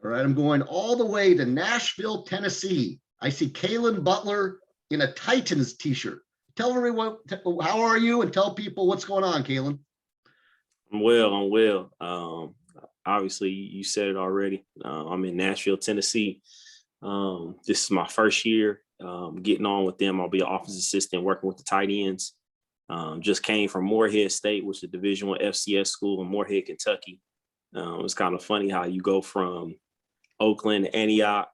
All right, I'm going all the way to Nashville, Tennessee. I see Kylan Butler in a Titans t-shirt. Tell everyone, how are you? And tell people what's going on, Kylan. I'm well. Obviously, you said it already. I'm in Nashville, Tennessee. This is my first year getting on with them. I'll be an office assistant working with the tight ends. Just came from Morehead State, which is a Division I FCS school in Morehead, Kentucky. It's kind of funny how you go from Oakland to Antioch,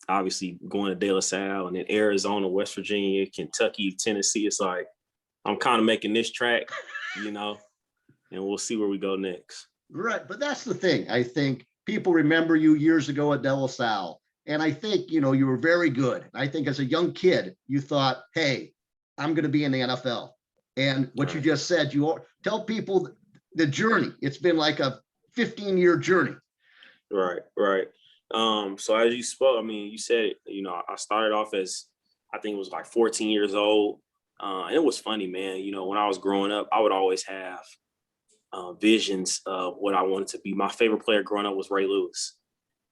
obviously going to De La Salle, and then Arizona, West Virginia, Kentucky, Tennessee. It's like I'm kind of making this track, and we'll see where we go next. Right, but that's the thing. I think people remember you years ago at De La Salle, and I think, you were very good. I think as a young kid, you thought, hey, I'm going to be in the NFL. And what you just said, tell people the journey. It's been like a 15-year journey. Right. So as you spoke, you said it, I started off as, I think it was like 14 years old. And it was funny, man. When I was growing up, I would always have visions of what I wanted to be. My favorite player growing up was Ray Lewis.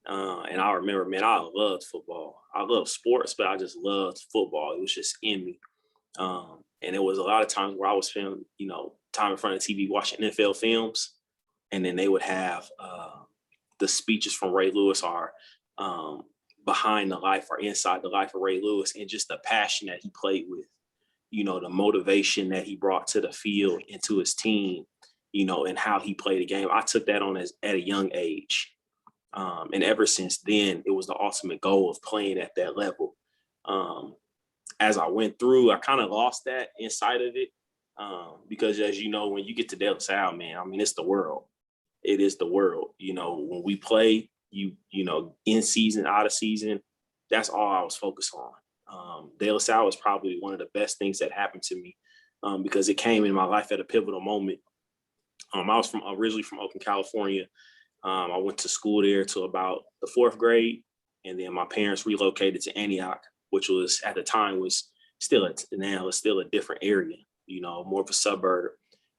And I remember, man, I loved football. I loved sports, but I just loved football. It was just in me. And it was a lot of times where I was filming, time in front of TV watching NFL films. And then they would have the speeches from Ray Lewis are behind the life or inside the life of Ray Lewis, and just the passion that he played with, the motivation that he brought to the field and to his team, and how he played the game. I took that on at a young age. And ever since then, it was the ultimate goal of playing at that level. As I went through, I kind of lost that inside of it because, as you know, when you get to De La Salle, man, it's the world. It is the world. When we play, in season, out of season, that's all I was focused on. De La Salle was probably one of the best things that happened to me because it came in my life at a pivotal moment. I was originally from Oakland, California. I went to school there till about the 4th grade, and then my parents relocated to Antioch, which was at the time still a different area, more of a suburb.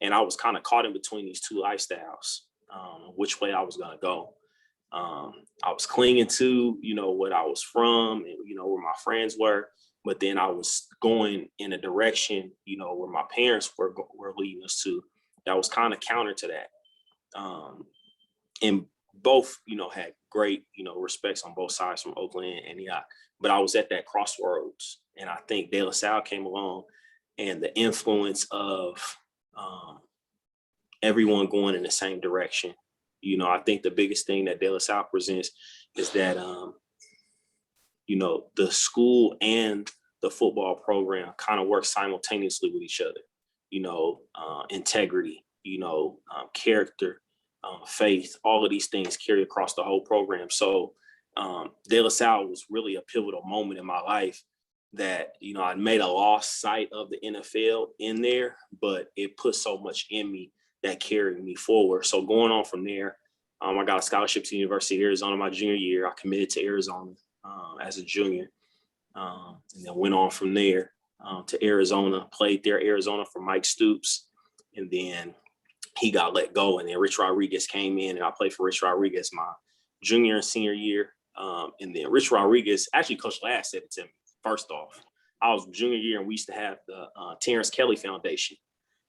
And I was kind of caught in between these two lifestyles, which way I was going to go. I was clinging to, what I was from and, where my friends were. But then I was going in a direction, where my parents were leading us to. That was kind of counter to that. And both, had great, respects on both sides from Oakland and Antioch. But I was at that crossroads. And I think De La Salle came along, and the influence of everyone going in the same direction. I think the biggest thing that De La Salle presents is that, the school and the football program kind of work simultaneously with each other. Integrity, character, faith, all of these things carry across the whole program. So De La Salle was really a pivotal moment in my life that, I made a lost sight of the NFL in there, but it put so much in me that carried me forward. So going on from there, I got a scholarship to the University of Arizona my junior year. I committed to Arizona as a junior, and then went on from there to Arizona, played there Arizona for Mike Stoops, and then he got let go, and then Rich Rodriguez came in, and I played for Rich Rodriguez my junior and senior year. And then Rich Rodriguez, actually Coach Ladd said it to me. First off, I was junior year, and we used to have the Terrence Kelly Foundation,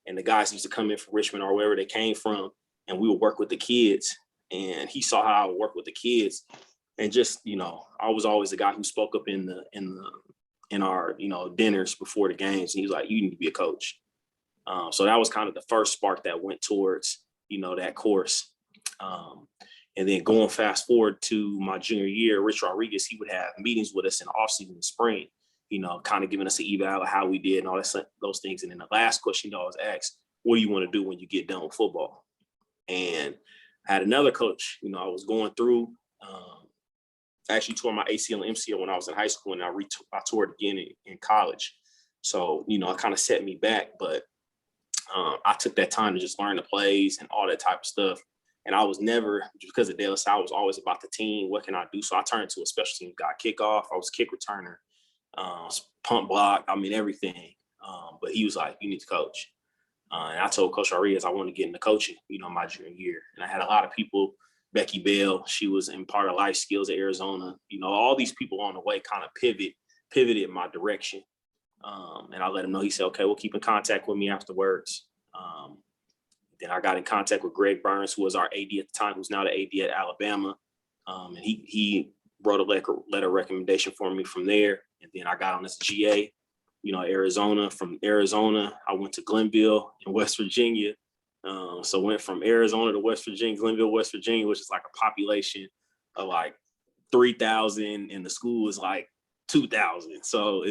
and the guys used to come in from Richmond or wherever they came from, and we would work with the kids. And he saw how I would work with the kids, and just, I was always the guy who spoke up in our dinners before the games, and he was like, "You need to be a coach." So that was kind of the first spark that went towards, that course. And then going fast forward to my junior year, Rich Rodriguez, he would have meetings with us in the offseason in the spring, kind of giving us an eval of how we did and all those things. And then the last question I was asked, what do you want to do when you get done with football? And I had another coach, I was going through, actually tore my ACL and MCL when I was in high school, and I tore it again in college. So, it kind of set me back, but I took that time to just learn the plays and all that type of stuff. And I was never, because of De La Salle, I was always about the team. What can I do? So I turned to a special team guy, kickoff. I was kick returner, punt block. Everything. But he was like, you need to coach. And I told Coach Arias I wanted to get into coaching, my junior year. And I had a lot of people, Becky Bell, she was in part of Life Skills at Arizona. All these people on the way kind of pivoted my direction. And I let him know. He said, okay, we'll keep in contact with me afterwards. Then I got in contact with Greg Burns, who was our AD at the time, who's now the AD at Alabama. And he wrote a letter of recommendation for me from there. And then I got on as GA, Arizona. From Arizona, I went to Glenville in West Virginia. So went from Arizona to West Virginia, Glenville, West Virginia, which is like a population of like 3,000, and the school is like 2,000. So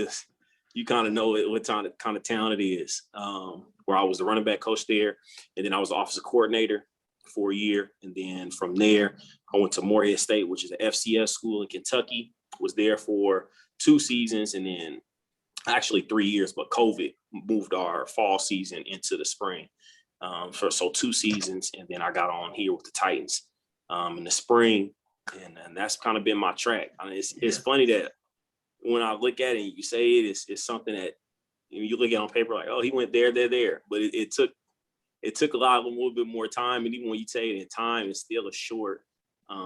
you kind of know what kind of town it is. Where I was the running back coach there, and then I was the offensive coordinator for a year. And then from there, I went to Morehead State, which is an FCS school in Kentucky. Was there for 2 seasons, and then actually 3 years, but COVID moved our fall season into the spring. So 2 seasons, and then I got on here with the Titans in the spring, and that's kind of been my track. I mean, it's funny that when I look at it and you say it's something that you look at on paper like, oh, he went there, but it took a little bit more time, and even when you say it in time, it's still a short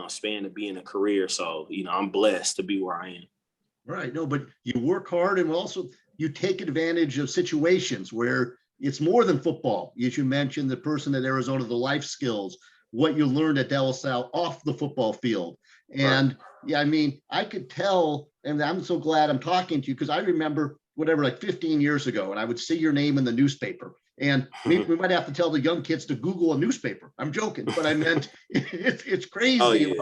span to be in a career. So I'm blessed to be where I am. Right. No, but you work hard, and also you take advantage of situations where it's more than football. As you mentioned, the person at Arizona, the life skills, what you learned at De La Salle off the football field. And yeah, I mean, I could tell, and I'm so glad I'm talking to you, because I remember like 15 years ago, and I would see your name in the newspaper. And we might have to tell the young kids to Google a newspaper. I'm joking, but I meant it's crazy. Oh, yeah.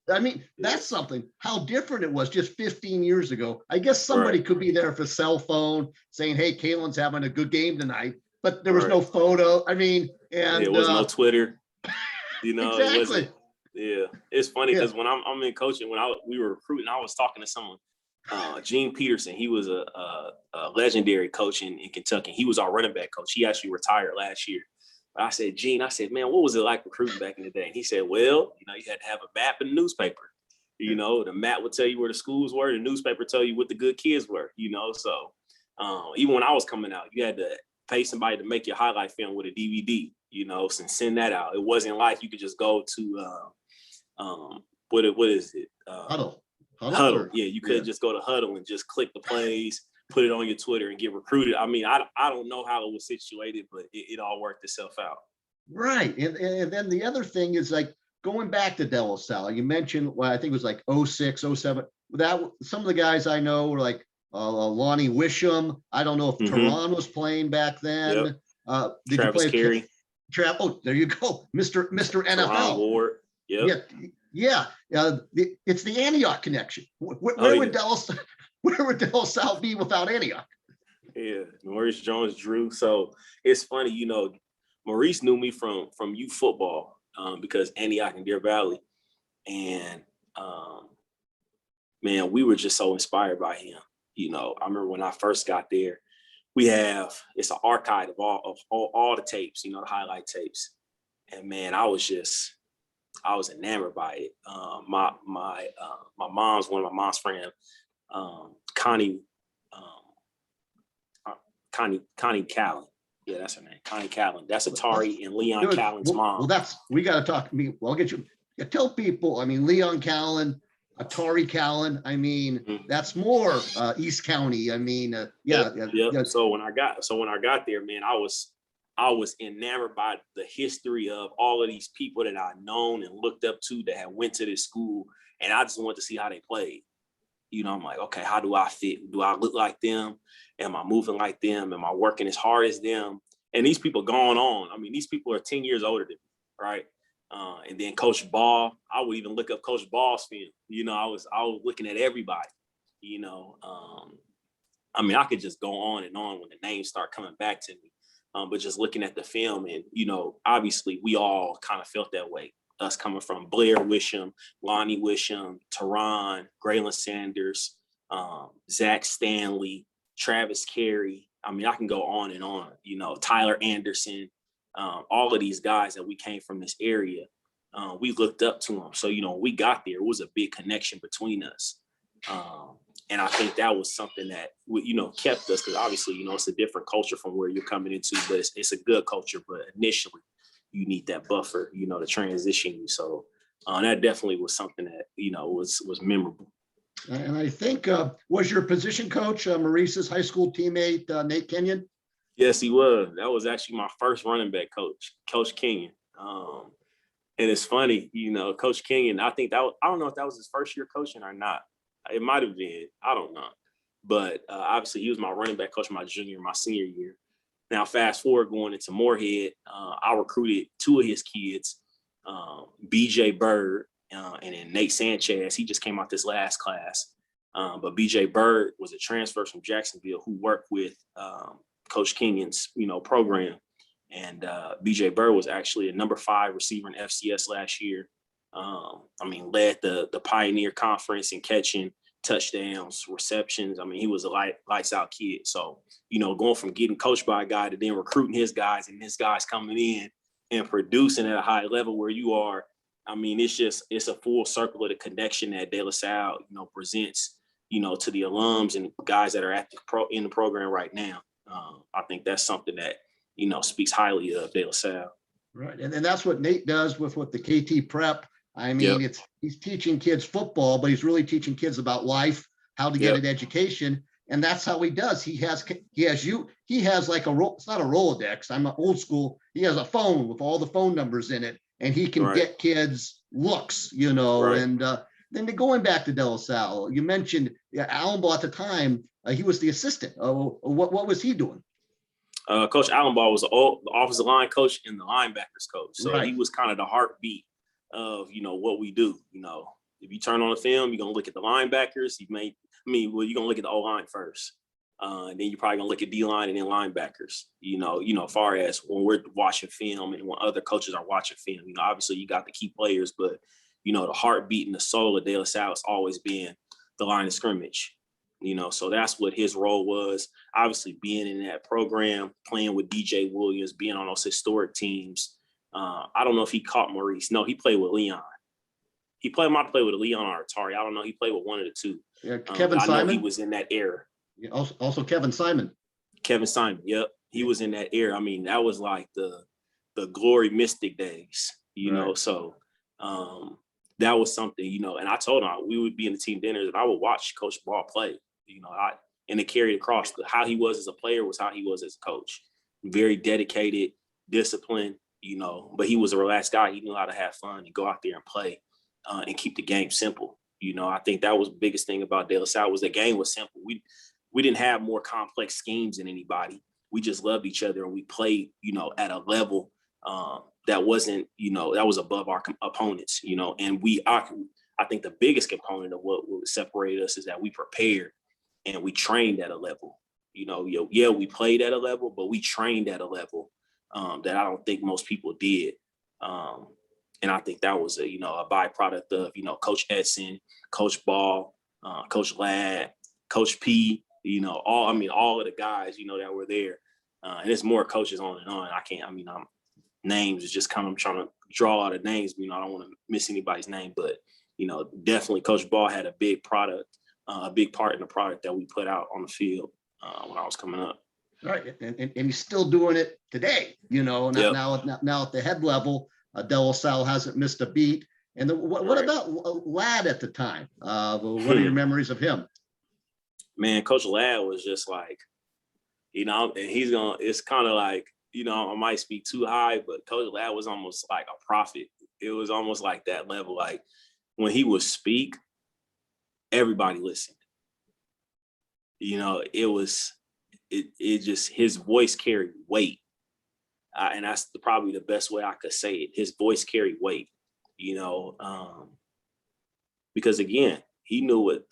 I mean, that's something, how different it was just 15 years ago. I guess somebody could be there for a cell phone saying, hey, Kylan's having a good game tonight, but there was no photo. I mean, and it was no Twitter, exactly. It wasn't. Yeah. It's funny because when I'm in coaching, when we were recruiting, I was talking to someone, Gene Peterson. He was a legendary coach in Kentucky. He was our running back coach. He actually retired last year. I said, Gene, man, what was it like recruiting back in the day? And he said, well, you had to have a map and a newspaper. The map would tell you where the schools were. The newspaper tell you what the good kids were, So even when I was coming out, you had to pay somebody to make your highlight film with a DVD, and send that out. It wasn't like you could just go to, what is it? Huddle. Yeah, you could just go to Huddle and just click the plays, put it on your Twitter, and get recruited. I mean, I don't know how it was situated, but it all worked itself out. Right. And then the other thing is, like, going back to De La Salle, you mentioned, well, I think it was like 06, 07. That some of the guys I know were like Lonnie Wisham. I don't know if Tehran was playing back then. Yep. Did Travis you play Carey? Oh, there you go, Mr. NFL. Ward. Yep. Yeah. It's the Antioch connection. Where would De La Salle be without Antioch? Yeah, Maurice Jones-Drew. So it's funny, Maurice knew me from youth football because Antioch and Deer Valley, and man, we were just so inspired by him. I remember when I first got there, it's an archive of all the tapes, the highlight tapes, and man, I was enamored by it. My mom's one of my mom's friends, Connie Kylan. Yeah, that's her name. Connie Kylan. That's Atari and Leon Callan's mom. Well, we got to talk. I'll get you. Tell people. I mean, Leon Callan, Atari Kylan. I mean, that's more East County. I mean, yeah. So when I got there, man, I was enamored by the history of all of these people that I'd known and looked up to that had went to this school, and I just wanted to see how they played. I'm like, okay, how do I fit? Do I look like them? Am I moving like them? Am I working as hard as them? And these people going on. I mean, these people are 10 years older than me, right? And then Coach Ball, I would even look up Coach Ball's film. I was looking at everybody. I mean, I could just go on and on when the names start coming back to me. But just looking at the film, and obviously we all kind of felt that way. Us coming from Blair Wisham, Lonnie Wisham, Tehran, Graylin Sanders, Zach Stanley, Travis Carey. I mean, I can go on and on. Tyler Anderson, all of these guys that we came from this area, we looked up to them. So when we got there, it was a big connection between us. And I think that was something that, kept us, because obviously, it's a different culture from where you're coming into, but it's a good culture. But initially, you need that buffer, to transition you. So that definitely was something that, was memorable. And I think, was your position coach Maurice's high school teammate, Nate Kenyon? Yes, he was. That was actually my first running back coach, Coach Kenyon. And it's funny, Coach Kenyon, I don't know if that was his first year coaching or not. It might have been. I don't know. But obviously, he was my running back coach my senior year. Now, fast forward going into Moorhead, I recruited two of his kids, BJ Bird and then Nate Sanchez. He just came out this last class. But BJ Bird was a transfer from Jacksonville who worked with Coach Kenyon's, program. And BJ Bird was actually a number 5 receiver in FCS last year. Led the Pioneer Conference in catching touchdowns, receptions. He was a lights out kid. So, going from getting coached by a guy to then recruiting his guys and his guys coming in and producing at a high level where you are, it's a full circle of the connection that De La Salle, presents, to the alums and guys that are in the program right now. I think that's something that, speaks highly of De La Salle. Right. And that's what Nate does with the KT prep. Yep. He's teaching kids football, but he's really teaching kids about life, how to get an education. And that's how he does. He has like it's not a Rolodex. I'm old school. He has a phone with all the phone numbers in it, and he can get kids looks, Right. And then going back to De La Salle, you mentioned Allenbaugh at the time. He was the assistant. What was he doing? Coach Allenbaugh was the offensive line coach and the linebackers coach. So He was kind of the heartbeat of, what we do. If you turn on the film, you're going to look at the linebackers. You're going to look at the O-line first. And then you're probably going to look at D-line and then linebackers, as far as when we're watching film and when other coaches are watching film. Obviously you got the key players, but, the heartbeat and the soul of De La Salle has always been the line of scrimmage. So that's what his role was. Obviously, being in that program, playing with DJ Williams, being on those historic teams. I don't know if he caught Maurice. No, he played with Leon. Might play with Leon or Atari. I don't know. He played with one of the two. Yeah, Kevin Simon. I know he was in that era. Yeah, also Kevin Simon. Kevin Simon. Yep, he was in that era. That was like the glory mystic days. So. That was something, and I told him we would be in the team dinners and I would watch Coach Ball play, and it carried across. How he was as a player was how he was as a coach. Very dedicated, disciplined, but he was a relaxed guy. He knew how to have fun and go out there and play and keep the game simple. I think that was the biggest thing about De La Salle was the game was simple. We didn't have more complex schemes than anybody. We just loved each other and we played, at a level that wasn't, that was above our opponents, and I think the biggest component of what would separate us is that we prepared and we trained at a level, we played at a level, but we trained at a level that I don't think most people did. And I think that was a byproduct of, Coach Edson, Coach Ball, Coach Ladd, Coach P, all of the guys, that were there. And there's more coaches on and on. Names is just kind of trying to draw out of names. I don't want to miss anybody's name, but, definitely Coach Ball had a big part in the product that we put out on the field when I was coming up. Right. And he's still doing it today, now at the head level, De La Salle hasn't missed a beat. And what about Ladd at the time? What are your memories of him? Man, Coach Ladd was just like, and it's kind of like, I might speak too high, but Coach Ladd was almost like a prophet. It was almost like that level. Like when he would speak, everybody listened. It just, his voice carried weight. And that's probably the best way I could say it. His voice carried weight, because again, he knew what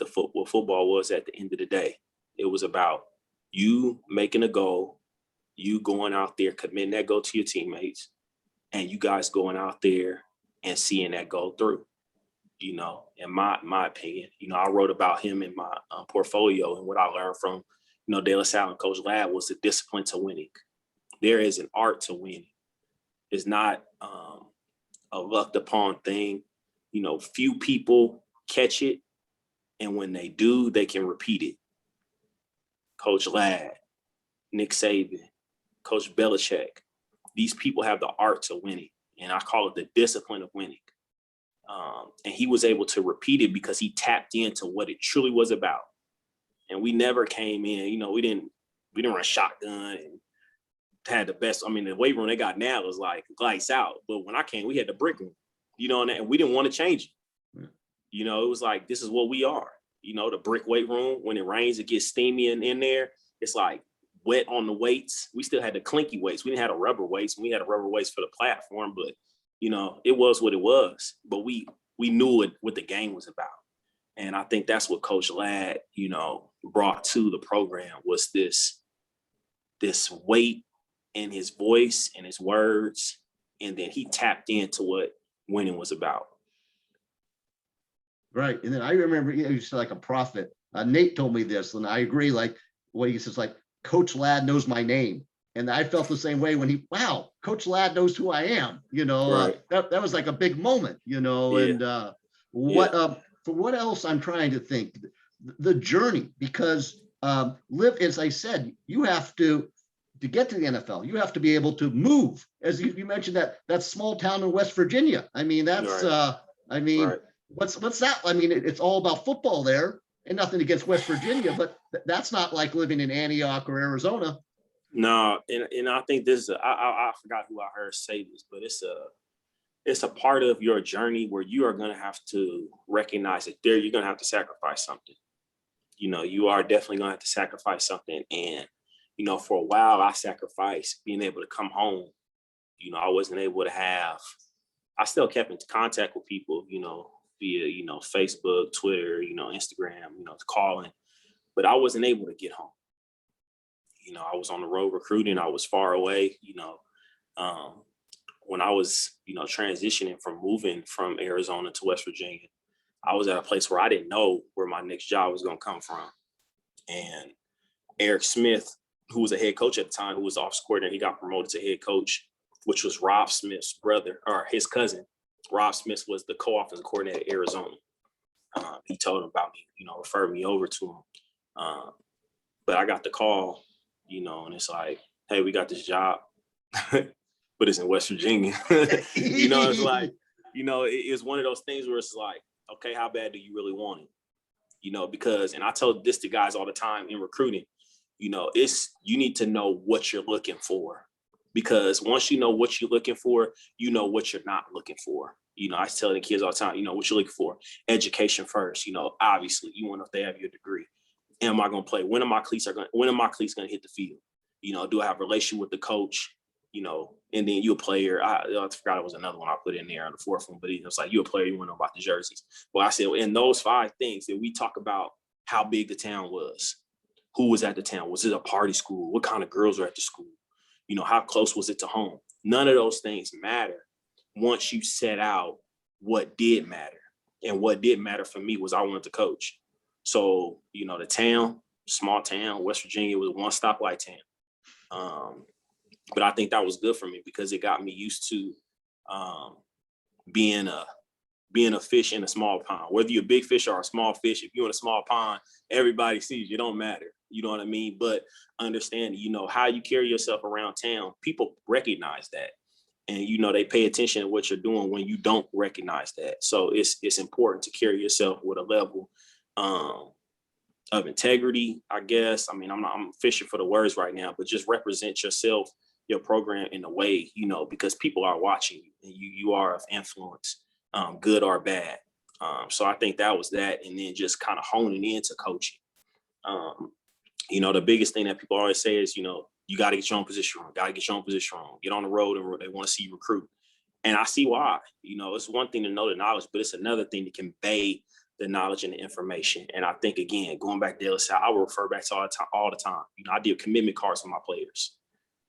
football was at the end of the day. It was about you making a goal, you going out there, committing that goal to your teammates, and you guys going out there and seeing that goal through. In my opinion, I wrote about him in my portfolio, and what I learned from, De La Salle and Coach Ladd was the discipline to winning. There is an art to winning. It's not a lucked upon thing. Few people catch it, And when they do, they can repeat it. Coach Ladd, Nick Saban, Coach Belichick, these people have the art to winning. And I call it the discipline of winning. And he was able to repeat it because he tapped into what it truly was about. And we never came in, you know, we didn't run shotgun and had the best. I mean, the weight room they got now is like lights out. But when I came, we had the brick room, you know, and we didn't want to change it. Yeah. You know, it was like, this is what we are. You know, the brick weight room, when it rains, it gets steamy in there. It's like wet on the weights. We still had the clinky weights. We didn't have a rubber weights. We had a rubber weights for the platform, but you know, it was what it was. But we knew what the game was about. And I think that's what Coach Ladd, you know, brought to the program was this weight in his voice and his words. And then he tapped into what winning was about. Right. And then I remember he was like a prophet. Nate told me this, and I agree. Like what he says, like Coach Ladd knows my name. And I felt the same way when wow, Coach Ladd knows who I am. You know, right. That was like a big moment, you know, yeah. And for what else I'm trying to think, the journey, because as I said, you have to get to the NFL, you have to be able to move. As you mentioned that small town in West Virginia. I mean, that's, right. Right. What's that? I mean, it's all about football there, and nothing against West Virginia, but that's not like living in Antioch or Arizona. No, and I think this is I forgot who I heard say this, but it's a part of your journey where you are going to have to recognize that you're going to have to sacrifice something. You know, you are definitely going to have to sacrifice something. And, you know, for a while I sacrificed being able to come home. You know, I wasn't able to I still kept in contact with people, you know, via, you know, Facebook, Twitter, you know, Instagram, you know, calling, but I wasn't able to get home. You know, I was on the road recruiting. I was far away, you know, when I was, you know, transitioning from moving from Arizona to West Virginia, I was at a place where I didn't know where my next job was going to come from. And Eric Smith, who was a head coach at the time, who was office coordinator, he got promoted to head coach, which was Rob Smith's brother or his cousin. Rob Smith was the co-offensive coordinator at Arizona. He told him about me, you know, referred me over to him. But I got the call, you know, and it's like, hey, we got this job, but it's in West Virginia. You know, it's like, you know, it's one of those things where it's like, okay, how bad do you really want it? You know, because, and I tell this to guys all the time in recruiting, you know, you need to know what you're looking for, because once you know what you're looking for, you know what you're not looking for. You know, I tell the kids all the time, you know, what you're looking for, education first. You know, obviously you want to know if they have your degree. Am I going to play? When are my cleats going to hit the field? You know, do I have a relationship with the coach? You know, and then you're a player. I forgot it was another one I put in there on the fourth one, but it was like, you're a player, you want to know about the jerseys. Well, I said, in those 5 things that we talk about how big the town was, who was at the town, was it a party school? What kind of girls were at the school? You know, how close was it to home? None of those things matter once you set out what did matter. And what did matter for me was I wanted to coach. So, you know, the town, small town, West Virginia was one stoplight town. But I think that was good for me because it got me used to being a fish in a small pond. Whether you're a big fish or a small fish, if you're in a small pond, everybody sees you. It don't matter. You know what I mean? But understand, you know, how you carry yourself around town, people recognize that. And, you know, they pay attention to what you're doing when you don't recognize that. So it's important to carry yourself with a level of integrity, I guess. I mean, I'm fishing for the words right now, but just represent yourself, your program in a way, you know, because people are watching you and you are of influence, good or bad. So I think that was that. And then just kind of honing into coaching. You know, the biggest thing that people always say is, you know, you got to get your own position wrong, get on the road, and they want to see you recruit. And I see why. You know, it's one thing to know the knowledge, but it's another thing to convey the knowledge and the information. And I think, again, going back to Salle, I will refer back to all the time. You know, I did commitment cards for my players.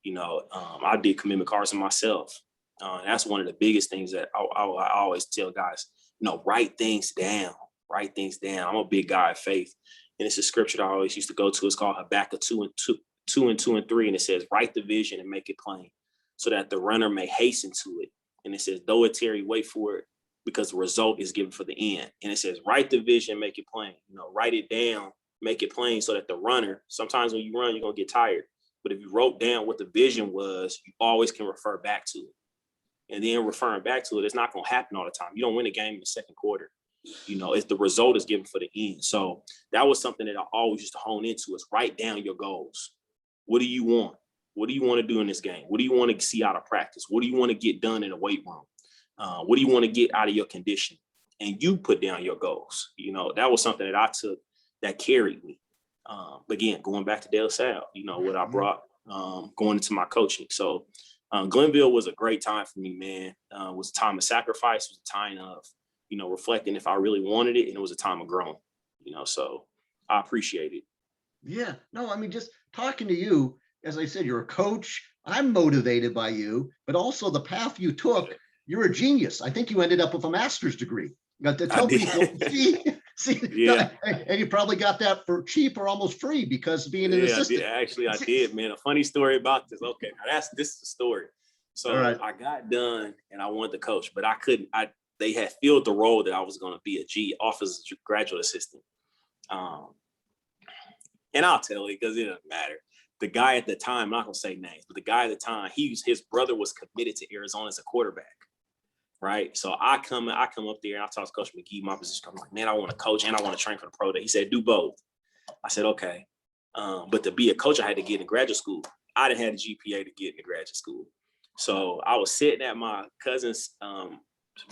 You know, I did commitment cards for myself. That's one of the biggest things that I always tell guys, you know, write things down. I'm a big guy of faith. And it's a scripture that I always used to go to. It's called Habakkuk 2:2-3. And it says, write the vision and make it plain so that the runner may hasten to it. And it says, though it tarry, wait for it, because the result is given for the end. And it says, write the vision, make it plain. Write it down, make it plain so that the runner, sometimes when you run, you're going to get tired. But if you wrote down what the vision was, you always can refer back to it. And then referring back to it, it's not going to happen all the time. You don't win a game in the second quarter. It's the result is given for the end. So that was something that I always used to hone into, is write down your goals. What do you want? What do you want to do in this game? What do you want to see out of practice? What do you want to get done in the weight room? What do you want to get out of your condition? And you put down your goals. That was something that I took that carried me. Again, going back to De La Salle, what I brought going into my coaching. So Glenville was a great time for me, man. It was a time of sacrifice. It was a time of, reflecting if I really wanted it. And it was a time of growing, so I appreciate it. Yeah, no, I mean, just talking to you, as I said, you're a coach. I'm motivated by you, but also the path you took. You're a genius. I think you ended up with a master's degree. You got to tell people, see, yeah. And you probably got that for cheap or almost free because being an assistant. I did, man. A funny story about this. Okay, now this is the story. So right. I got done and I wanted to coach, but I couldn't. They had filled the role that I was going to be a office graduate assistant. And I'll tell you because it doesn't matter. The guy at the time, I'm not going to say names, but the guy at the time, his brother was committed to Arizona as a quarterback. Right. So I come up there and I talk to Coach McGee, my position. I'm like, man, I want to coach and I want to train for the pro day. He said, do both. I said, okay. But to be a coach, I had to get into graduate school. I didn't have the GPA to get into graduate school. So I was sitting at my cousin's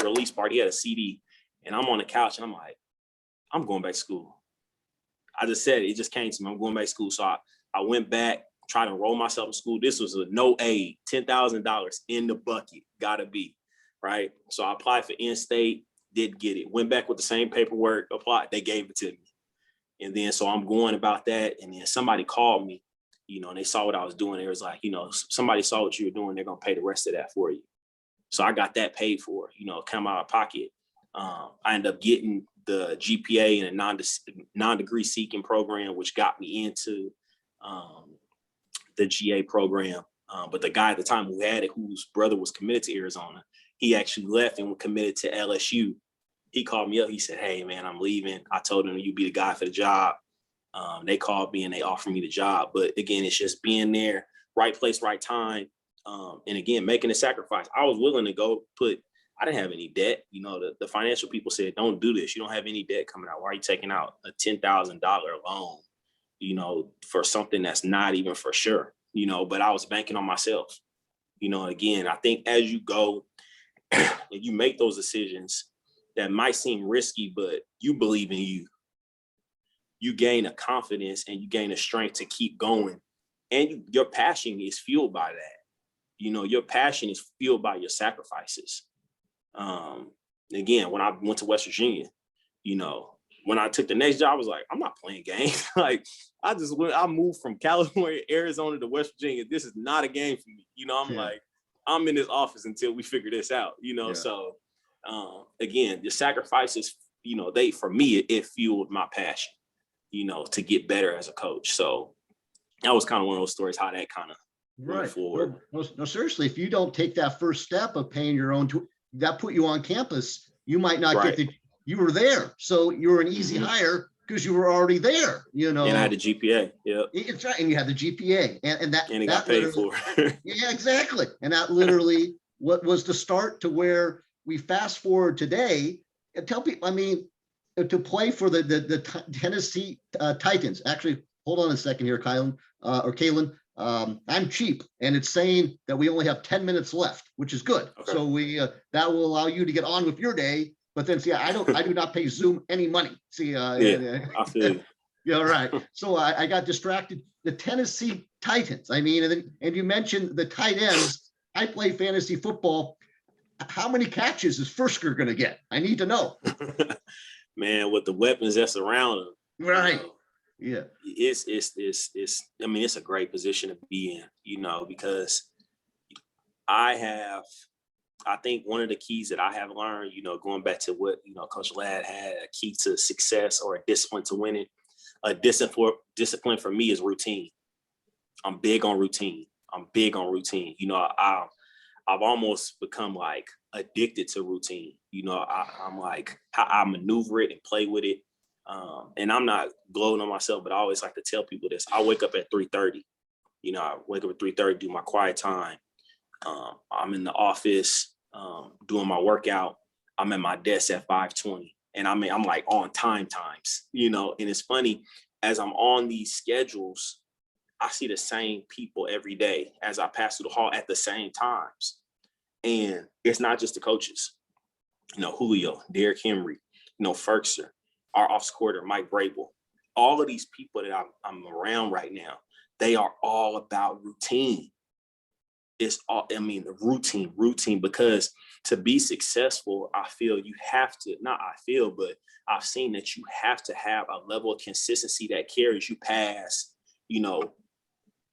release party. He had a CD and I'm on the couch and I'm like, I'm going back to school. I just said it just came to me. I'm going back to school. So I went back, tried to enroll myself in school. This was a no aid, $10,000 in the bucket. Gotta be. Right. So I applied for in-state, did get it. Went back with the same paperwork, applied. They gave it to me. And then so I'm going about that. And then somebody called me, and they saw what I was doing. It was like, somebody saw what you were doing. They're going to pay the rest of that for you. So I got that paid for, come out of pocket. I ended up getting the GPA in a non-degree seeking program, which got me into the GA program. But the guy at the time who had it, whose brother was committed to Arizona, he actually left and was committed to LSU. He called me up. He said, hey, man, I'm leaving. I told him you'd be the guy for the job. They called me and they offered me the job. But again, it's just being there, right place, right time. And again, making a sacrifice. I was willing to go I didn't have any debt. The financial people said, don't do this. You don't have any debt coming out. Why are you taking out a $10,000 loan, for something that's not even for sure, but I was banking on myself. Again, I think as you go, and you make those decisions that might seem risky, but you believe in you gain a confidence and you gain a strength to keep going. And your passion is fueled by that. Your passion is fueled by your sacrifices. Again, when I went to West Virginia, when I took the next job, I was like, I'm not playing games. Like I moved from California, Arizona to West Virginia. This is not a game for me. Like, I'm in this office until we figure this out, So again, the sacrifices, for me, it fueled my passion, to get better as a coach. So that was kind of one of those stories, how that kind of went forward. No, seriously, if you don't take that first step of paying your own, that put you on campus, you might not get you were there. So you were an easy hire because you were already there, And I had the GPA. Yeah. It's right. And you had the GPA and it got paid for. Yeah, exactly. And that literally what was the start to where we fast forward today and tell people, to play for the Tennessee Titans. Actually, hold on a second here, Kylan or Kylan. I'm cheap, and it's saying that we only have 10 minutes left, which is good. Okay. So that will allow you to get on with your day. But then, see, I do not pay Zoom any money. See, I feel you. Yeah, right. So I got distracted. The Tennessee Titans. And you mentioned the tight ends. I play fantasy football. How many catches is Fursker going to get? I need to know. Man, with the weapons that's around him, right? Yeah, it's. It's a great position to be in, because I think one of the keys that I have learned, going back to what, Coach Ladd had, a key to success or a discipline to winning, a discipline for me is routine. I'm big on routine. I've almost become like addicted to routine. You know, I'm like, I maneuver it and play with it. And I'm not gloating on myself, but I always like to tell people this. I wake up at 3:30. You know, I wake up at 3:30, do my quiet time. I'm in the office doing my workout. I'm at my desk at 5:20. And I'm like on times, you know, and it's funny, as I'm on these schedules, I see the same people every day as I pass through the hall at the same times. And it's not just the coaches, you know, Julio, Derrick Henry, you know, Ferkser, our offensive coordinator, Mike Vrabel. All of these people that I'm around right now, they are all about routine. It's all, I mean, routine, because to be successful, I feel you have to, not I feel, but I've seen that you have to have a level of consistency that carries you past, you know,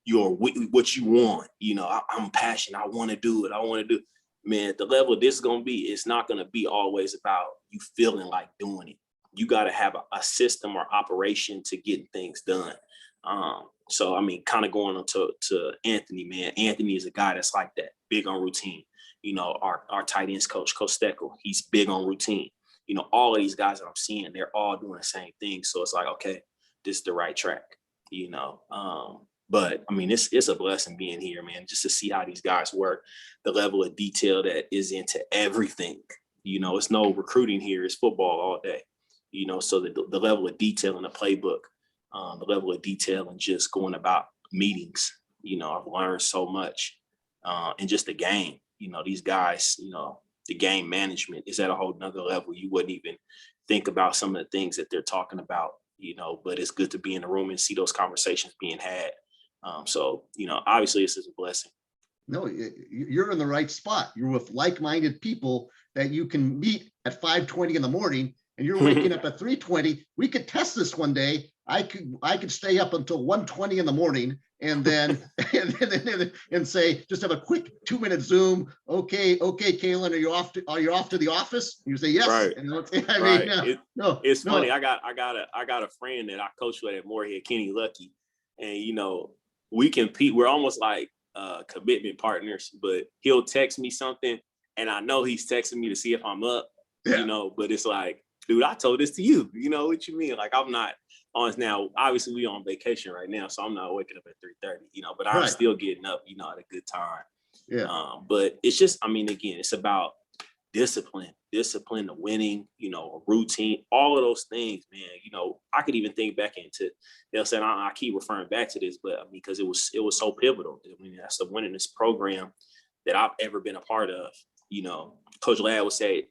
what you want. You know, I'm passionate. I want to do it. I want to do it. Man, at the level this is going to be, it's not going to be always about you feeling like doing it. You got to have a system or operation to getting things done. So, I mean, kind of going on to Anthony, man. Anthony is a guy that's like that, big on routine. You know, our tight ends coach, Coach Steckel, he's big on routine. You know, all of these guys that I'm seeing, they're all doing the same thing. So it's like, okay, this is the right track, you know. But I mean, it's a blessing being here, man, just to see how these guys work, the level of detail that is into everything. You know, it's no recruiting here, it's football all day. You know, so the level of detail in the playbook, the level of detail and just going about meetings, you know, I've learned so much. And just the game, you know, these guys, you know, the game management is at a whole nother level. You wouldn't even think about some of the things that they're talking about, you know, but it's good to be in the room and see those conversations being had. So, you know, obviously this is a blessing. No, you're in the right spot. You're with like-minded people that you can meet at 5:20 in the morning, and you're waking up at 3:20. We could test this one day. I could stay up until 1:20 in the morning and then and say, just have a quick 2-minute Zoom. Okay, Kylan, are you off to the office? And you say yes. Right. And I mean, right. It's funny. I got a friend that I coach with at Moorhead, Kenny Lucky, and you know, we compete. We're almost like commitment partners, but he'll text me something and I know he's texting me to see if I'm up, you know, but it's like, dude, I told this to you, you know what you mean? Like, I'm not on now. Obviously we on vacation right now, so I'm not waking up at 3:30, you know, but I'm still getting up, you know, at a good time. But it's just, I mean, again, it's about discipline to winning, you know, routine, all of those things, man. You know, I could even think back into, they'll say, I keep referring back to this, but I mean, because it was so pivotal. I mean, that's the winningest program that I've ever been a part of. You know, Coach Ladd would say,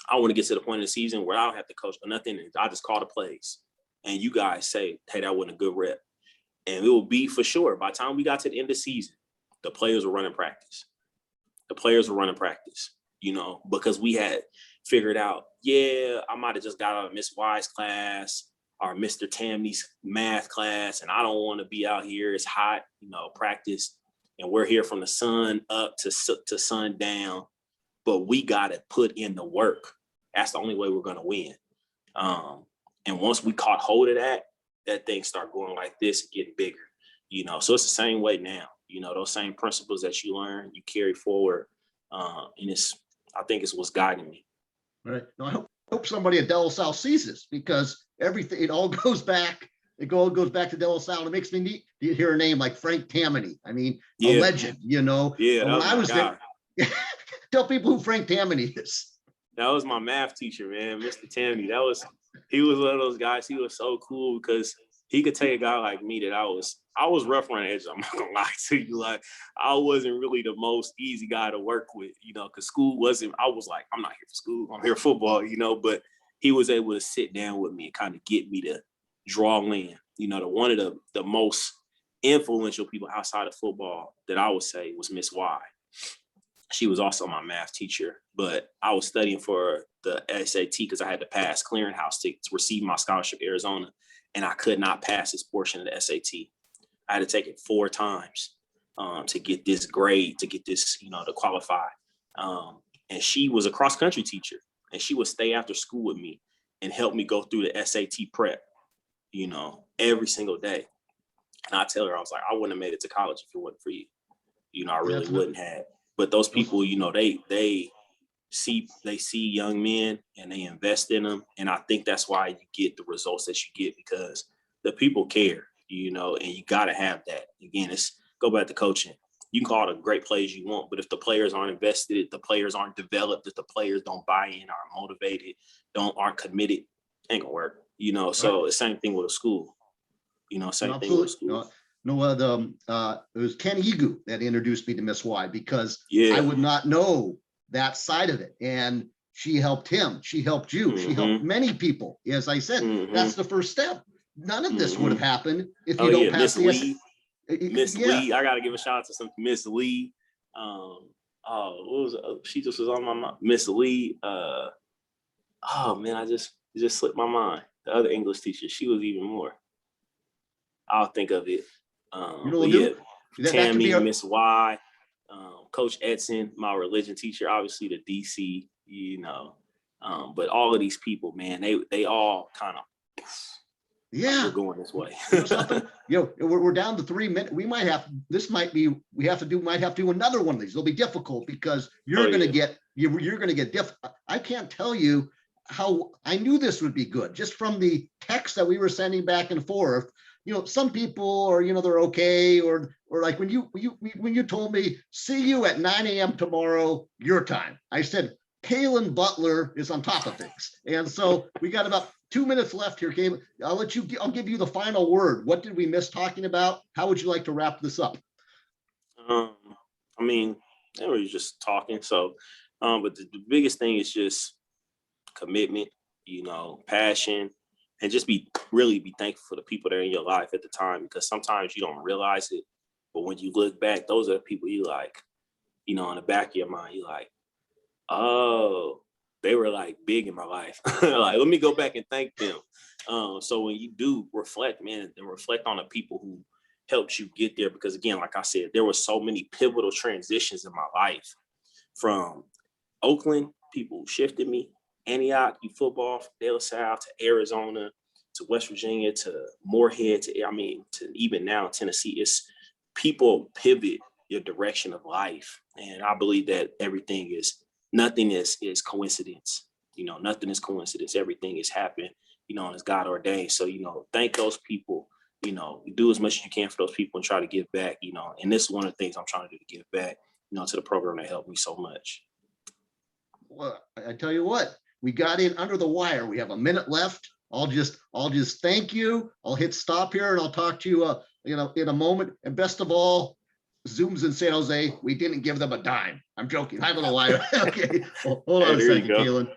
I want to get to the point of the season where I don't have to coach or nothing. I just call the plays. And you guys say, hey, that wasn't a good rep. And it will be for sure. By the time we got to the end of the season, the players were running practice. You know, because we had figured out, I might have just got out of Miss Wise class or Mr. Tamney's math class, and I don't want to be out here. It's hot, you know, practice, and we're here from the sun up to sun down, but we got to put in the work. That's the only way we're going to win. And once we caught hold of that thing start going like this and getting bigger, you know, so it's the same way now, you know, those same principles that you learn, you carry forward. And I think it's what's guiding me. Right. No, I hope somebody at De La Salle sees this, because everything, it all goes back. It all goes back to De La Salle. It makes me neat to hear a name like Frank Tammany. I mean, a legend, you know. Yeah, when I was there, tell people who Frank Tammany is. That was my math teacher, man, Mr. Tammany. He was one of those guys. He was so cool because he could take a guy like me that I was rough around the edges. I'm not gonna lie to you. Like, I wasn't really the most easy guy to work with, you know, because school wasn't, I was like, I'm not here for school, I'm here for football, you know, but he was able to sit down with me and kind of get me to draw in, you know, one of the most influential people outside of football that I would say was Miss Y. She was also my math teacher, but I was studying for the SAT because I had to pass clearinghouse to receive my scholarship to Arizona, and I could not pass this portion of the SAT. I had to take it 4 times to get this grade, to get this, you know, to qualify. And she was a cross country teacher, and she would stay after school with me and help me go through the SAT prep, you know, every single day. And I tell her, I was like, I wouldn't have made it to college if it wasn't for you. You know, I really wouldn't have. But those people, you know, they they see young men and they invest in them. And I think that's why you get the results that you get, because the people care, and you got to have that. Again, it's go back to coaching. You can call it a great plays you want, but if the players aren't invested, if the players aren't developed, if the players don't buy in, aren't motivated, aren't committed, ain't gonna work. So it's same thing with a school. Same thing with a school. It was Ken Egu that introduced me to Miss Y, because Yeah. I would not know that side of it. And she helped him. She helped you. She helped many people. As I said, that's the first step. None of this would have happened if you don't pass the Lee. Miss Lee, I gotta give a shout out to Miss Lee. What was she just was on my mind? Miss Lee. Oh man, it just slipped my mind. The other English teacher, she was even more. I'll think of it. Tammy, Miss Y, Coach Edson, my religion teacher, obviously the DC, but all of these people, man, they all kind of we're going this way. We're down to 3 minutes. We might have to do another one of these. It'll be difficult because you're going to get I can't tell you how I knew this would be good just from the text that we were sending back and forth. Some people are, they're okay, or like when you told me, see you at 9 a.m. tomorrow, your time. I said, Kylan Butler is on top of things. And so we got about 2 minutes left here, Kylan. I'll give you the final word. What did we miss talking about? How would you like to wrap this up? They were just talking. So, but the biggest thing is just commitment, passion, and just really be thankful for the people that are in your life at the time, because sometimes you don't realize it, but when you look back, those are the people you like, in the back of your mind, you like, oh, they were like big in my life. Like, let me go back and thank them. So when you do reflect, man, and reflect on the people who helped you get there, because again, like I said, there were so many pivotal transitions in my life. From Oakland, people who shifted me, Antioch, football, from De La Salle to Arizona, to West Virginia, to Moorhead, to even now Tennessee. It's people pivot your direction of life. And I believe that nothing is coincidence. Nothing is coincidence. Everything is happening, and it's God ordained. So, thank those people. Do as much as you can for those people and try to give back, and this is one of the things I'm trying to do, to give back, to the program that helped me so much. Well, I tell you what, we got in under the wire. We have a minute left. I'll just thank you. I'll hit stop here and I'll talk to you, in a moment. And best of all, Zoom's in San Jose. We didn't give them a dime. I'm joking. I don't know why. Okay. Well, hold on a second, Kylan.